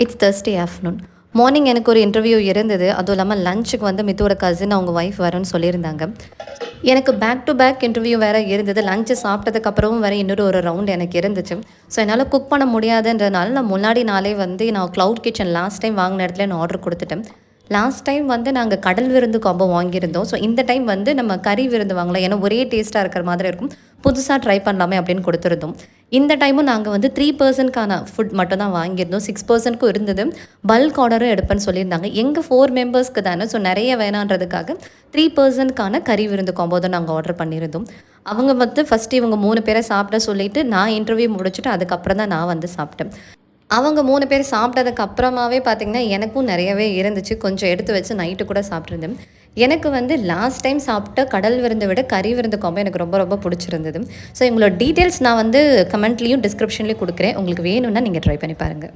It's Thursday afternoon. Morning எனக்கு ஒரு interview இருந்தது. அதுவும் இல்லாமல் லஞ்சுக்கு வந்து மித்தோட கசின் அவங்க ஒய்ஃப் வரேன்னு சொல்லியிருந்தாங்க. எனக்கு பேக் டு பேக் இன்டர்வியூ வேறு இருந்தது. லஞ்சு சாப்பிட்டதுக்கப்புறமும் வேறு இன்னொரு ஒரு ரவுண்ட் எனக்கு இருந்துச்சு. ஸோ என்னால் குக் பண்ண முடியாதுன்றனால நான் முன்னாடி நாளே வந்து நான் க்ளவுட் கிச்சன் லாஸ்ட் டைம் வாங்கின இடத்துல நான் ஆர்டர் கொடுத்துட்டேன். லாஸ்ட் டைம் வந்து நாங்கள் கடல் விருந்து காம்போ வாங்கியிருந்தோம். ஸோ இந்த டைம் வந்து நம்ம கறி விருந்து வாங்கலாம். ஏன்னா ஒரே டேஸ்ட்டாக இருக்கிற மாதிரி இருக்கும். புதுசாக ட்ரை பண்ணலாமே அப்படின்னு கொடுத்துருந்தோம். இந்த டைமும் நாங்கள் வந்து 3 பர்சன்ட்கான ஃபுட் மட்டும் தான் வாங்கியிருந்தோம். 6 பர்சன்ட்க்கும் இருந்தது. பல்க் ஆர்டரும் எடுப்பேன்னு சொல்லியிருந்தாங்க. எங்கள் 4 மெம்பர்ஸ்க்கு தானே, ஸோ நிறைய வேணான்றதுக்காக 3 பர்சன்ட்கான கறி விருந்து காம்போ தான் நாங்கள் ஆர்டர் பண்ணியிருந்தோம். அவங்க வந்து ஃபஸ்ட்டு இவங்க 3 பேரை சாப்பிட சொல்லிவிட்டு நான் இன்டர்வியூ முடிச்சுட்டு அதுக்கப்புறம் தான் நான் வந்து சாப்பிட்டேன். அவங்க 3 பேர் சாப்பிட்டதுக்கு அப்புறமாவே பார்த்திங்கன்னா எனக்கும் நிறையவே இருந்துச்சு. கொஞ்சம் எடுத்து வச்சு நைட்டு கூட சாப்பிட்ருந்தேன். எனக்கு வந்து லாஸ்ட் டைம் சாப்பிட்ட கடல் விருந்தை விட கறி விருந்து காம்போ எனக்கு ரொம்ப ரொம்ப பிடிச்சிருந்தது. ஸோ எங்களோட டீட்டெயில்ஸ் நான் வந்து கமெண்ட்லேயும் டிஸ்கிரிப்ஷன்லேயும் கொடுக்குறேன். உங்களுக்கு வேணும்னா நீங்கள் ட்ரை பண்ணி பாருங்கள்.